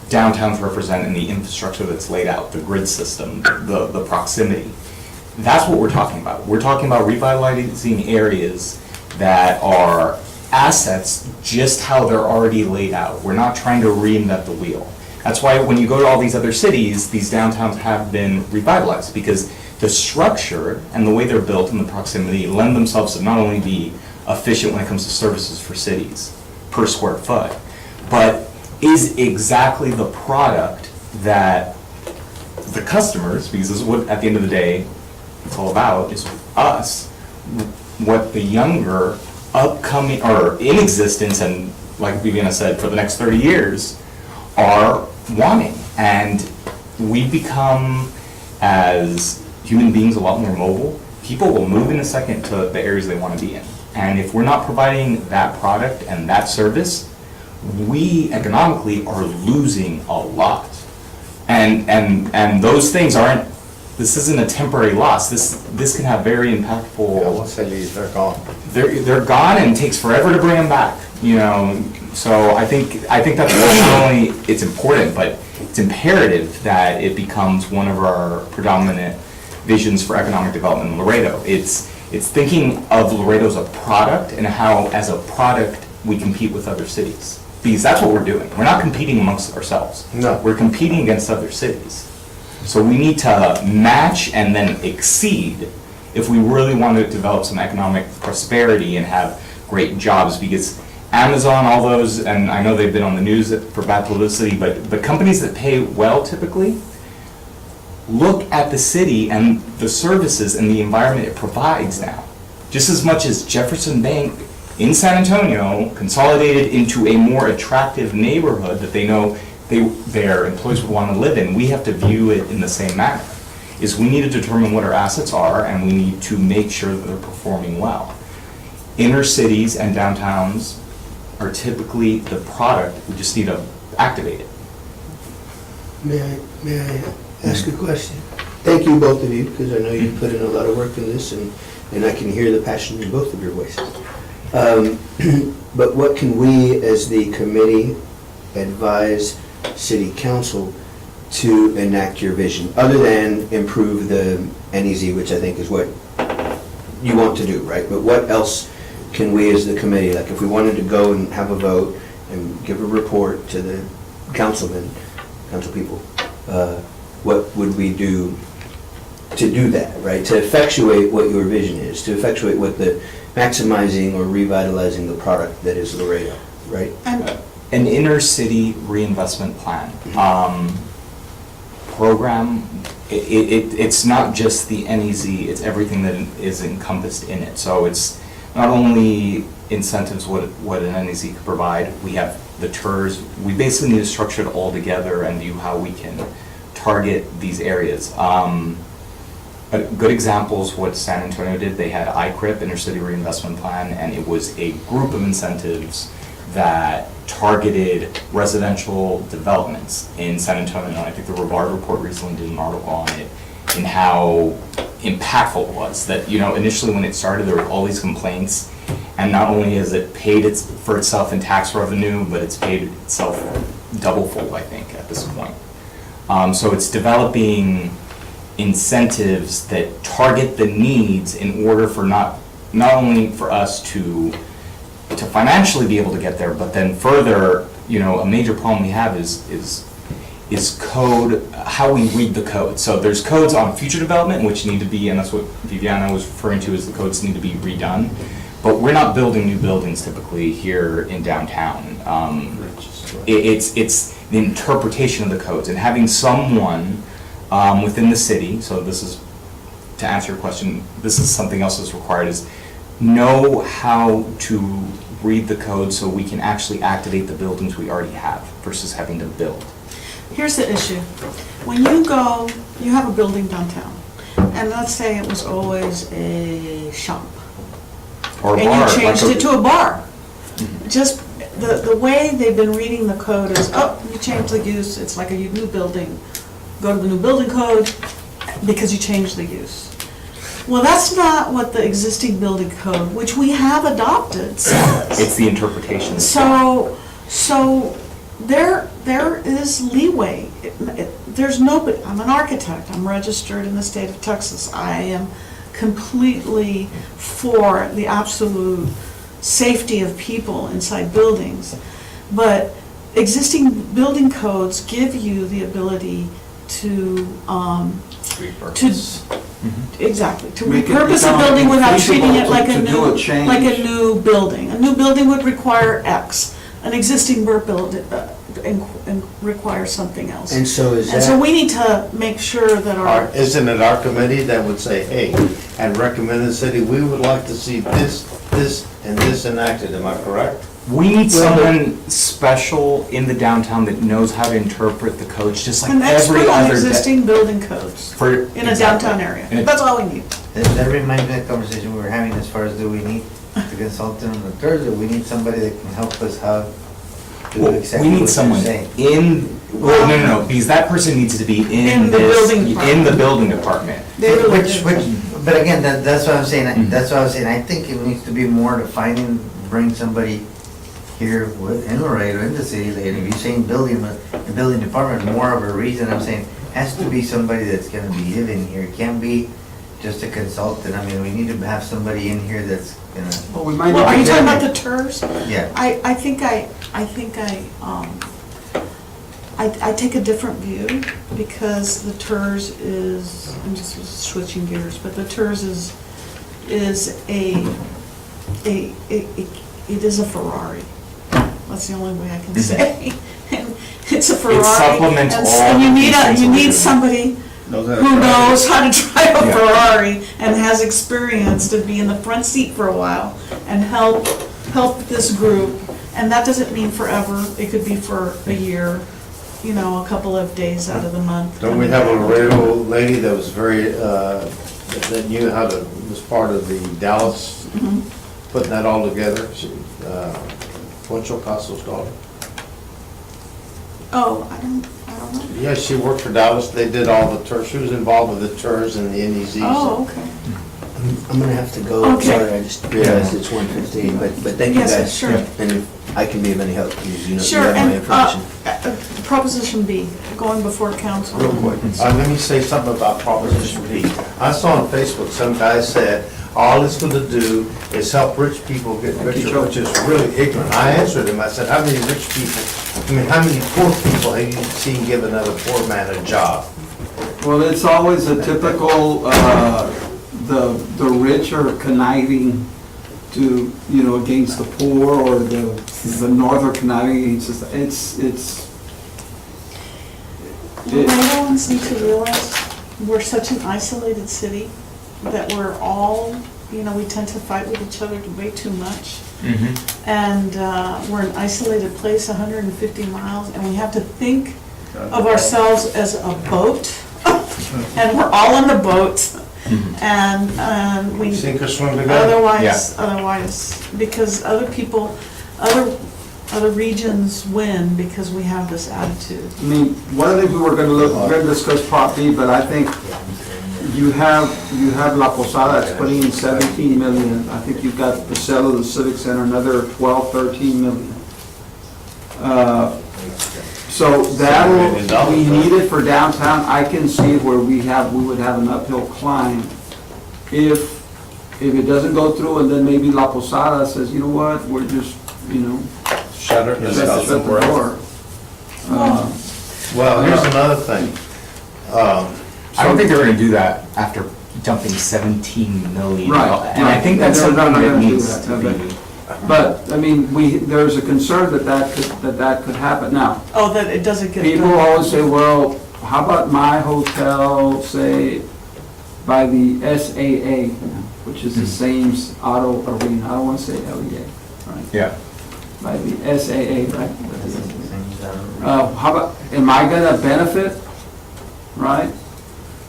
downtowns represent and the infrastructure that's laid out, the grid system, the proximity. That's what we're talking about. We're talking about revitalizing areas that are assets just how they're already laid out. We're not trying to reinvent the wheel. That's why when you go to all these other cities, these downtowns have been revitalized, because the structure and the way they're built and the proximity lend themselves to not only be efficient when it comes to services for cities per square foot, but is exactly the product that the customers, because this is what, at the end of the day, it's all about, is us, what the younger, upcoming, or in existence, and like Viviana said, for the next 30 years, are wanting. And we become, as human beings, a lot more mobile. People will move in a second to the areas they want to be in. And if we're not providing that product and that service, we economically are losing a lot. And those things aren't, this isn't a temporary loss. This can have very impactful. Yeah, once they leave, they're gone. They're gone, and it takes forever to bring them back, you know. So I think that's not only it's important, but it's imperative that it becomes one of our predominant visions for economic development in Laredo. It's thinking of Laredo as a product and how, as a product, we compete with other cities. Because that's what we're doing. We're not competing amongst ourselves. No. We're competing against other cities. So we need to match and then exceed if we really want to develop some economic prosperity and have great jobs, because Amazon, all those, and I know they've been on the news for bad publicity, but the companies that pay well typically look at the city and the services and the environment it provides now. Just as much as Jefferson Bank in San Antonio consolidated into a more attractive neighborhood that they know their employees would want to live in, we have to view it in the same manner. Is we need to determine what our assets are, and we need to make sure that they're performing well. Inner cities and downtowns are typically the product, we just need to activate it. May I ask a question? Thank you, both of you, because I know you put in a lot of work in this, and I can hear the passion in both of your voices. But what can we, as the committee, advise City Council to enact your vision, other than improve the NEZ, which I think is what you want to do, right? But what else can we, as the committee, like if we wanted to go and have a vote and give a report to the council people, what would we do to do that, right? To effectuate what your vision is, to effectuate what the maximizing or revitalizing the product that is Laredo, right? An inner city reinvestment plan program, it's not just the NEZ, it's everything that is encompassed in it. So it's not only incentives what an NEZ could provide, we have the TERS, we basically need to structure it all together and view how we can target these areas. A good example is what San Antonio did. They had ICRIP, Inner City Reinvestment Plan, and it was a group of incentives that targeted residential developments in San Antonio. I think the Rivard Report recently did an article on it, and how impactful it was. That, you know, initially when it started, there were all these complaints, and not only has it paid for itself in tax revenue, but it's paid itself double-fold, I think, at this point. So it's developing incentives that target the needs in order for not only for us to financially be able to get there, but then further, you know, a major problem we have is code, how we read the code. So there's codes on future development which need to be, and that's what Viviana was referring to, is the codes need to be redone. But we're not building new buildings typically here in downtown. It's the interpretation of the codes, and having someone within the city, so this is, to answer your question, this is something else that's required, is know how to read the code so we can actually activate the buildings we already have versus having to build. Here's the issue. When you go, you have a building downtown, and let's say it was always a shop, Or a and bar, you changed like it to a bar. Just the way they've been reading the code is, oh, you changed the use, it's like a new building. Go to the new building code because you changed the use. Well, that's not what the existing building code, which we have adopted, says. It's the interpretation. So there is leeway. There's nobody, I'm an architect, I'm registered in the state of Texas. I am completely for the absolute safety of people inside buildings. But existing building codes give you the ability to, exactly, to Make it repurpose a building without treating it like a feasible to do new, a change. like a new building. A new building would require X, an existing building requires something else. And so is And so that, we need to make sure that our, Isn't it our committee that would say, hey, and recommend the city, we would like to see this, and this enacted, am I correct? We need someone special in the downtown that knows how to interpret the codes, just like an every expert on other. existing building codes For in a downtown area. And it- That's all we need. That reminds me of the conversation we were having as far as do we need the consultant on the third, or we need somebody that can help us how to do Well, exactly we what need you're someone saying. in, well, no, because that person needs to be In in the this, building in the building department. Which, but again, that's what I'm saying, Mhm. that's what I was saying, I think it needs to be more to bring somebody here in Laredo, in the city, and if you're saying building, the building department, more of a reason, I'm saying, has to be somebody that's gonna be living here, it can't be just a consultant, I mean, we need to have somebody in here that's gonna, Well, we might Well, not are you be talking about getting the TERS? yeah. I think I take a different view because the TERS is, I'm just switching gears, but the TERS is it is a Ferrari. That's the only way I can say. And it's a Ferrari. supplements and all and you the need things you we're need doing. somebody Knows how to who drive it. knows how to drive a Yeah. Ferrari and has experience to be in the front seat for a while and help this group. And that doesn't mean forever, it could be for a year, you know, a couple of days out of the month. Don't we have a Laredo lady that was very, that knew how to, was part of the Dallas, Mhm. putting that all together? What's Ocasio-Cortez's daughter? Oh, I don't know. Yeah, she worked for Dallas, they did all the tours, she was involved with the tours and the NEZs. Oh, okay. I'm gonna have to go, Okay. sorry, I just realized it's 1:15, but thank you Yes, guys. sure. And if I can be of any help, because you know, you Sure, have my and information. Proposition B, going before council. Real quick. Let me say something about Proposition B. I saw on Facebook, some guy said, all it's gonna do is help rich people get richer, which is really ignorant. I answered him, I said, how many rich people, how many poor people have you seen give another poor man a job? Well, it's always a typical, the rich are conniving to, you know, against the poor, or the north are conniving against, it's. Laredoans need to realize we're such an isolated city that we're all, you know, we tend to fight with each other way too much. And we're an isolated place, 150 miles, and we have to think of ourselves as a boat. And we're all in the boat. And we, Sink or swim together? otherwise, because other people, other regions win because we have this attitude. I mean, one of the things we were gonna discuss Prop B, but I think you have La Posada that's putting in 17 million. I think you've got the sale of the Civic Center, another 12, 13 million. So that'll, we need it for downtown. I can see where we would have an uphill climb if it doesn't go through, and then maybe La Posada says, you know what, we're just, you know, Shut her, shut the door. Well, here's another thing. I don't think they're gonna do that after dumping 17 million. Right, And I think that's They're not something that gonna do needs that, to be. But, I mean, there's a concern that could happen. Now, Oh, that it doesn't get people done. always say, well, how about my hotel, say, by the SAA, which is the same auto arena, I don't want to say LEA, right? Yeah. By the SAA, right? How about, am I gonna benefit, right?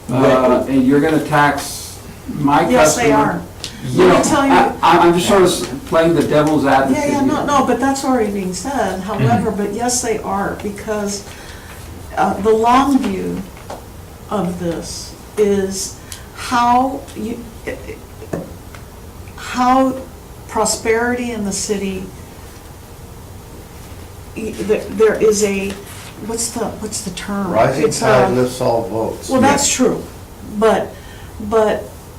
And you're gonna tax my customer? Yes, they are. You Let know, me tell you. I'm just sort of playing the devil's advocate. Yeah, here. no, but that's already being said, however, but yes, they are, because the long view of this is how prosperity in the city there is a, what's the term? Rising It's a- tide lifts all boats. Well, that's true, but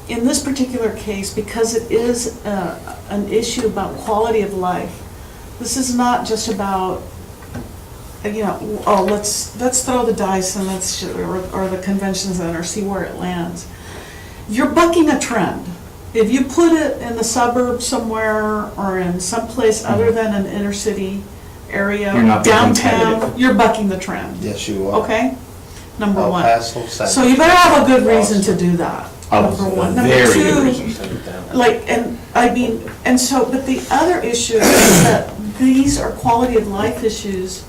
in this particular case, because it is an issue about quality of life, this is not just about, oh, let's throw the dice and or the convention center, see where it lands. You're bucking a trend. If you put it in the suburbs somewhere or in some place other than an inner city area, You're not being downtown, competitive. you're bucking the trend. Yes, you are. Okay? Number El one. Paso, San So you better have a good reason to Austin. do that, Oh, number one. Number very good two, reason. like, and, I mean, and so, but the other issue is that these are quality of life issues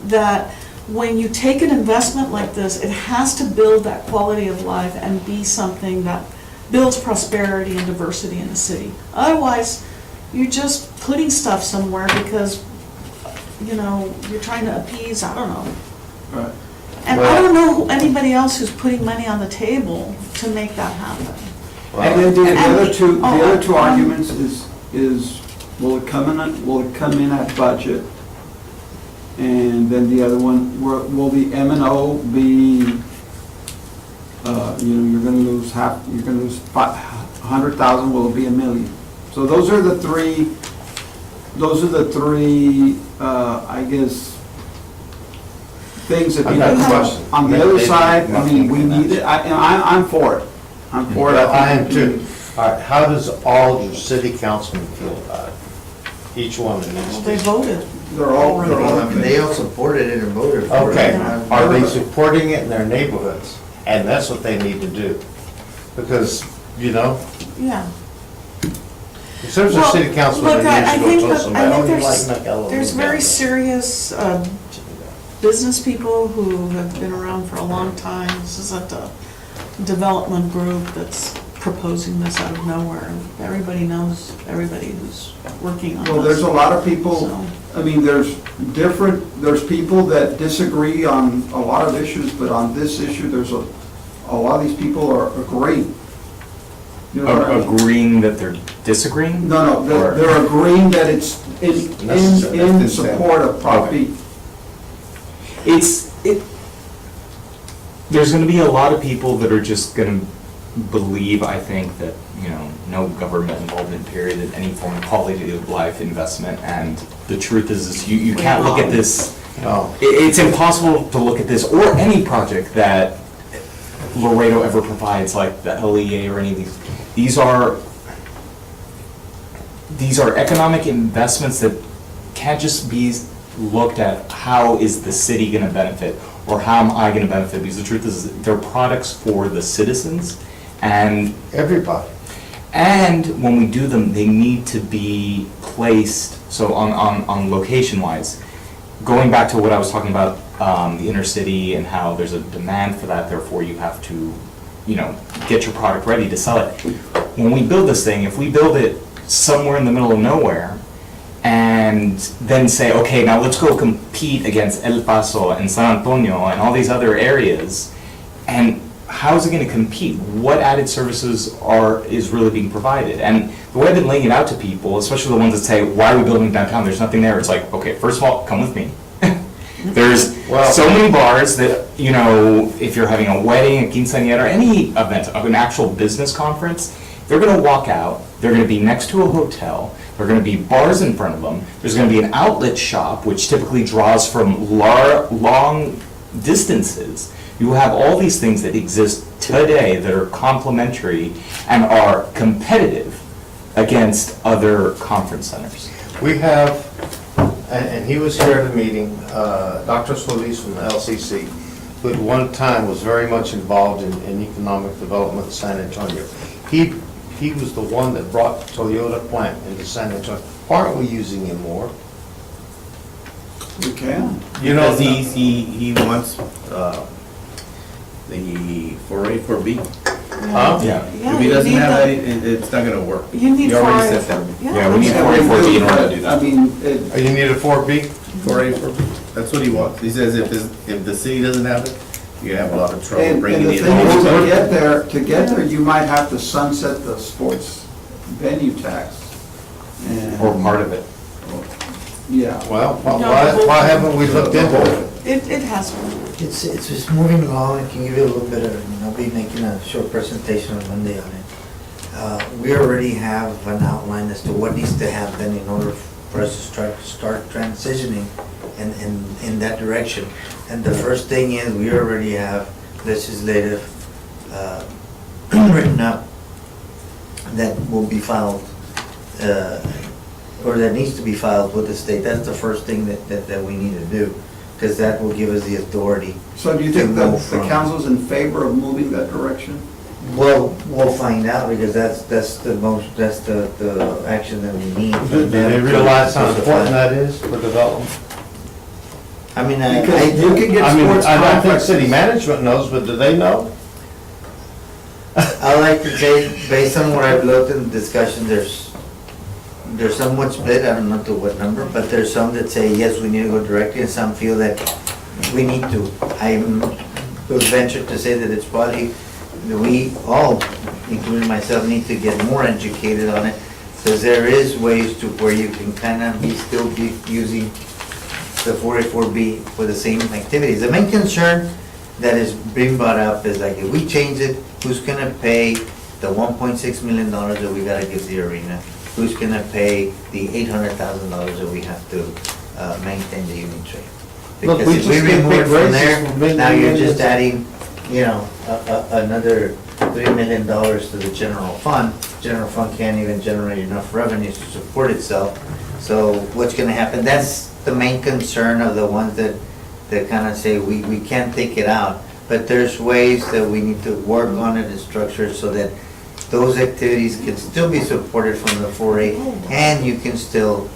that when you take an investment like this, it has to build that quality of life and be something that builds prosperity and diversity in the city. Otherwise, you're just putting stuff somewhere because, you're trying to appease, I don't know. Right. And I don't know anybody else who's putting money on the table to make that happen. And then the other two, Oh, the other two arguments is, will it come in at budget? And then the other one, will the M and O be, you're gonna lose you're gonna lose 100,000, will it be $1 million? So those are the three, I guess, things that I've got a people, question. on the other side, I mean, we need it, I'm for it. I'm for it. Well, I am think too. All right, how does all your city councilmen feel about it? Each one in Well, this they district? voted. They're all, I mean, they all supported it and voted for it. Okay, are they supporting it in their neighborhoods? And that's what they need to do. Because, Yeah. if there's a Well, city councilman look, that I needs think to go that- tell somebody, I think oh, you like there's- McEllen. There's very serious business people who have been around for a long time. This isn't a development group that's proposing this out of nowhere. Everybody knows everybody who's working on this. well, there's a lot of people, So- I mean, there's people that disagree on a lot of issues, but on this issue, there's a lot of these people are agreeing. You know what I mean? Agreeing that they're disagreeing? No, they're agreeing that it's in support of Prop B. There's gonna be a lot of people that are just gonna believe, I think, that, no government involvement period in any form of quality of life investment, and the truth is you can't look at this, No. it's impossible to look at this, or any project that Laredo ever provides, like the LEA or any of these. These are economic investments that can't just be looked at, how is the city gonna benefit, or how am I gonna benefit, because the truth is, they're products for the citizens, and Everybody. when we do them, they need to be placed, so on location-wise. Going back to what I was talking about, the inner city and how there's a demand for that, therefore you have to, get your product ready to sell it. When we build this thing, if we build it somewhere in the middle of nowhere, and then say, okay, now let's go compete against El Paso and San Antonio and all these other areas, and how is it gonna compete? What added services is really being provided? And the way I've been laying it out to people, especially the ones that say, why are we building downtown? There's nothing there. It's like, okay, first of all, come with me. There's so many bars that, if you're having a wedding, a quinceañera, any event, an actual business conference, they're gonna walk out, they're gonna be next to a hotel, there are gonna be bars in front of them, there's gonna be an outlet shop, which typically draws from long distances. You have all these things that exist today that are complementary and are competitive against other conference centers. We have, and he was here at the meeting, Dr. Solis from the LCC, who at one time was very much involved in economic development in San Antonio. He was the one that brought the Toyota plant into San Antonio. Why aren't we using him more? We can. Because he wants, the 4A4B. Huh? Yeah. If he doesn't have that, it's not gonna work. You need You already 4A. said that. Yeah, we need 4A4B in order to do that. I mean, Oh, you need a 4B? 4A4B, that's what he wants. He says if the city doesn't have it, you have a lot of trouble and bringing the it thing is, in. to get there, you might have to sunset the sports venue tax. And- Or part of it. Yeah. Well, why haven't we looked into it? It has been. It's just moving along. I can give you a little bit of, I'll be making a short presentation on Monday on it. We already have an outline as to what needs to happen in order for us to start transitioning in that direction. And the first thing is, we already have legislative written up that will be filed, or that needs to be filed with the state. That's the first thing that we need to do, because that will give us the authority. So do you think that the council's in favor of moving that direction? Well, we'll find out, because that's the action that we need. Do they realize how important that is for development? I mean, Because you can get I mean, sports I don't think complexes. city management knows, but do they know? I like to say, based on what I've looked in the discussion, they're somewhat split, I don't know to what number, but there's some that say, yes, we need to go directly, and some feel that we need to. I would venture to say that it's probably, we all, including myself, need to get more educated on it, because there is ways to where you can kind of still be using the 484B for the same activities. The main concern that is being brought up is like, if we change it, who's gonna pay the $1.6 million that we gotta give the arena? Who's gonna pay the $800,000 that we have to maintain the Union Trail? Look, Because we if we just get remove big it from raises there, from big now you're just unions. adding, another $3 million to the general fund. General fund can't even generate enough revenues to support itself. So what's gonna happen? That's the main concern of the ones that kind of say, we can't take it out. But there's ways that we need to work on it and structure it so that those activities can still be supported from the 4A, and you can still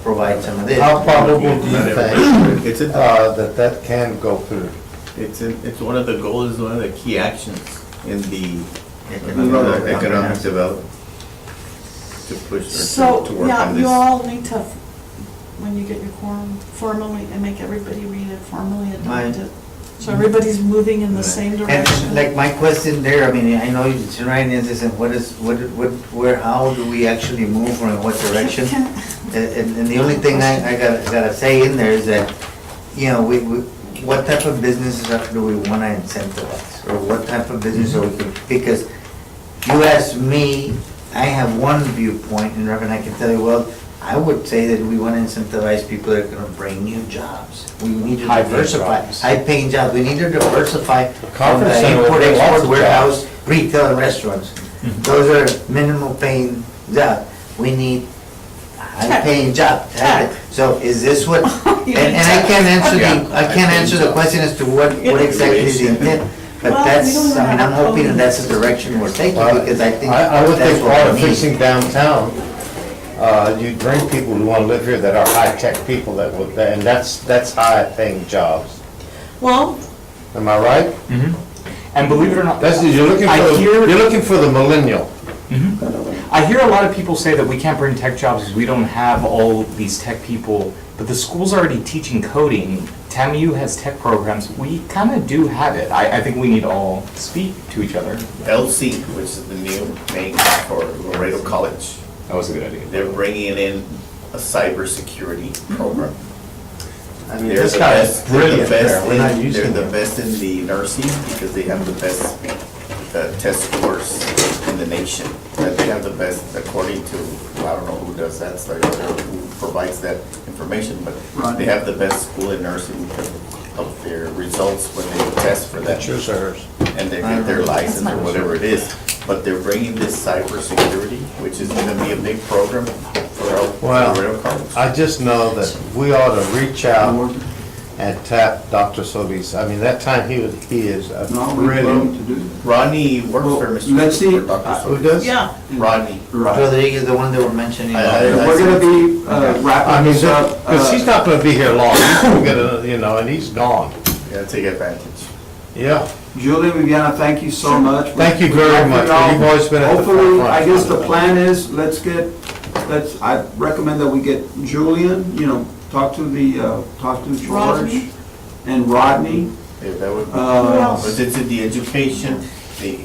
provide some of this. How probable do you think It's a, that can go through? it's one of the goals, one of the key actions in the economic development. To push So, or to work yeah, on you this. all need to, when you get your quorum, formally, and make everybody read it, formally adopt it. So everybody's moving in the same direction. And like my question there, I mean, I know it's right, is where, how do we actually move or in what direction? And the only thing I gotta say in there is that, what type of businesses do we wanna incentivize? Or what type of business are we, because you ask me, I have one viewpoint, and Reverend, I can tell you, well, I would say that we want to incentivize people that are going to bring new jobs. We need to High-paying diversify, jobs. high-paying jobs. We need to diversify from conference the center will import, bring lots export, of warehouse, retail, and restaurants. Those are minimum paying jobs. We need high-paying jobs. Tech. So is this what, You and need I can't answer Yeah. I can't answer the question as to what exactly is the intent. But Well, we that's, don't even I mean, I'm have hoping that coding. that's the direction we're taking, because I think I would that's think part what of we need. fixing downtown, you'd bring people who want to live here that are high-tech people that would, and that's high-paying jobs. Well, Am I right? And believe it or not, You're looking for the millennial. I hear a lot of people say that we can't bring tech jobs because we don't have all these tech people, but the school's already teaching coding. TAMU has tech programs. We kind of do have it. I think we need to all speak to each other. LC, which is the new name for Laredo College, That was a good idea. they're bringing in a cybersecurity program. I mean, They're this the guy is best- they're the brilliant best there. We're in- not using They're the him. best in the nursing because they have the best test scores in the nation. That they have the best, according to, I don't know who does that study, or who provides that information, but Right. they have the best school in nursing because of their results when they test for that. That's yours or hers? And they get their license or whatever it is. But they're bringing this cybersecurity, which is gonna be a big program for our Laredo College. I just know that we ought to reach out and tap Dr. Solis. I mean, that time he is a No, we're willing really, to do that. Ronnie works for Well, Mr. let's see. for Dr. who Solis. does? yeah, Ronnie. Right. Rodriguez, the one that we're mentioning. We're gonna be I wrapping mean, this up. because he's not gonna be here long. He's gonna get and he's gone. Yeah, take advantage. Yeah. Julie, Viviana, thank you so much. Thank you very much. You've always been at the Hopefully, forefront. I guess the plan is, I recommend that we get Julian, talk to George Rodney. and Rodney. If that would be. Uh, But it's in the education,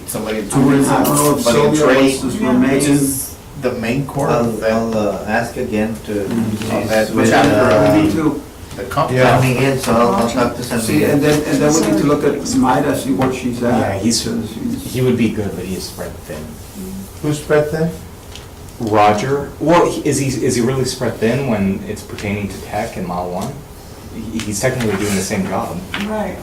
somebody in I mean, tourism, I don't know if somebody in Sylvia trade, wants to Yeah. remain. which is the main core I'll, of that, ask again to, that with, We need to, the comp Yeah. plan. coming in, so I'll talk to San see, and Miguel. then we need to look at Maida, see where she's at. Yeah, he's, because she's- he would be good, but he is spread thin. Who's spread thin? Roger, well, is he really spread thin when it's pertaining to tech in Mile 1? He's technically doing the same job. Right.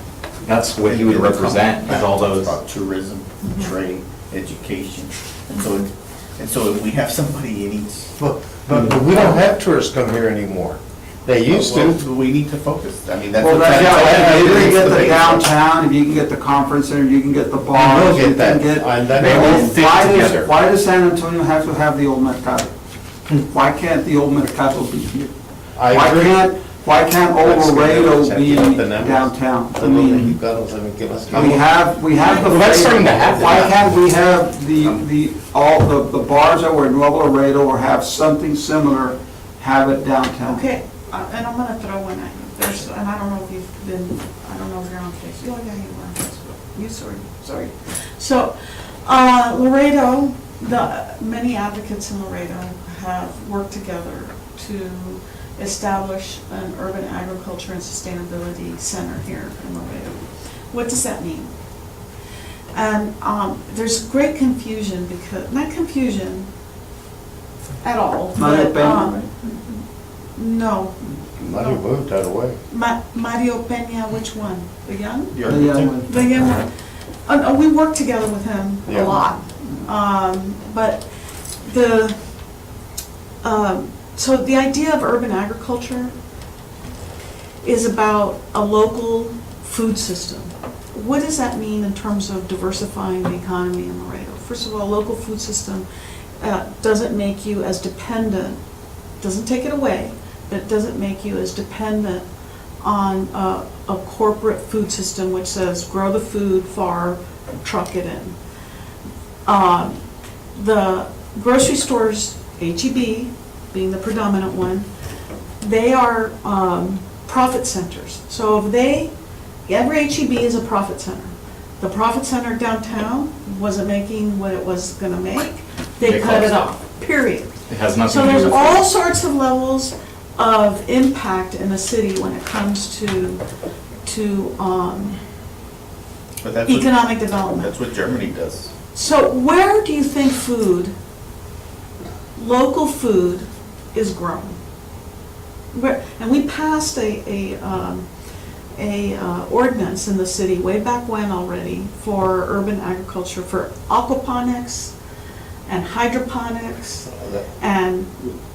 That's what he would represent, is all those. About tourism, trade, education, and so if we have somebody in each. But we don't have tourists come here anymore. They used to. Well, we need to focus, I mean, that's. Well, what that's, that- if you can get that's the base. downtown, if you can get the conference center, you can get the bars. will get you can that. get- They all fit together. Why does San Antonio have to have the old Mercado? Why can't the old Mercado be here? I agree. Why can't old Let's Laredo check be out the numbers. downtown? I Los mean, mexicanos, I mean, give us- we have the. Well, that's starting to happen. Why can't we have all the bars that were in Nuevo Laredo or have something similar, have it downtown? Okay, and I'm gonna throw one at you. There's, and I don't know if you've been, I don't know if you're on Facebook. Oh, yeah, you were on Facebook. You, sorry. So, Laredo, many advocates in Laredo have worked together to establish an urban agriculture and sustainability center here in Laredo. What does that mean? And there's great confusion because, not confusion at all, Mario but, Peña? no. Mario moved that away. Mario Peña, which one? The young? You're- The young one. The young one. No, we work together with him a Yeah. lot. But so the idea of urban agriculture is about a local food system. What does that mean in terms of diversifying the economy in Laredo? First of all, a local food system doesn't make you as dependent, doesn't take it away, but it doesn't make you as dependent on a corporate food system which says grow the food far, truck it in. The grocery stores, H-E-B being the predominant one, they are profit centers. So every H-E-B is a profit center. The profit center downtown wasn't making what it was gonna make, they They cut it closed it. off, period. It has nothing So to do there's with. all sorts of levels of impact in a city when it comes to But that's what, economic development. that's what Germany does. So where do you think local food is grown? And we passed a ordinance in the city way back when already for urban agriculture, for aquaponics and hydroponics and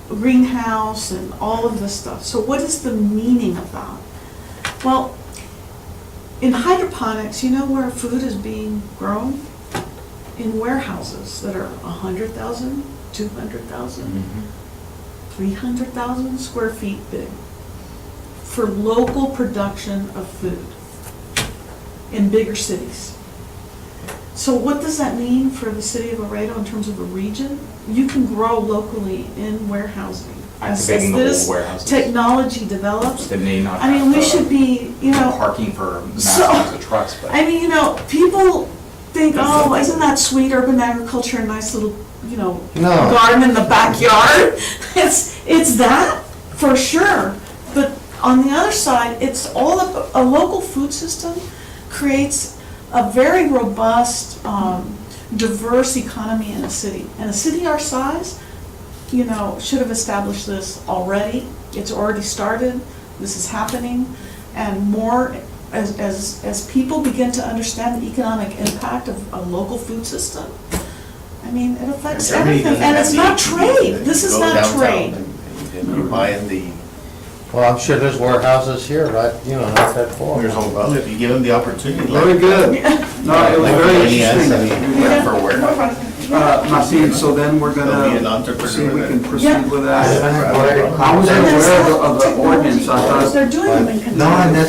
greenhouse and all of this stuff. So what is the meaning of that? Well, in hydroponics, you know where food is being grown? In warehouses that are 100,000, 200,000, 300,000 square feet big for local production of food in bigger cities. So what does that mean for the city of Laredo in terms of a region? You can grow locally in warehousing. Activating the As old warehouses. technology develops, That may not I mean, have, we should be, you know, parking for massive So- amounts of trucks, but. I mean, you know, people think, oh, isn't that sweet, urban agriculture, a nice little, you know, No. garden in the backyard? It's that, for sure. But on the other side, it's all of, a local food system creates a very robust, diverse economy in a city. And a city our size, you know, should have established this already. It's already started, this is happening, and more, as people begin to understand the economic impact of a local food system, I mean, it affects Germany everything, doesn't and have it's the not HEB. trade, You this is go not downtown trade. and you're buying the, Well, I'm sure there's warehouses here, right, you know, not that far. well, if you give them the opportunity. Very good. No, it was very interesting. Yeah, for where, Martin, so then we're They'll be an gonna entrepreneur see if we can Yeah. proceed with that. Right. I was And there's aware of the ordinance, I thought. They're doing them in No, and that's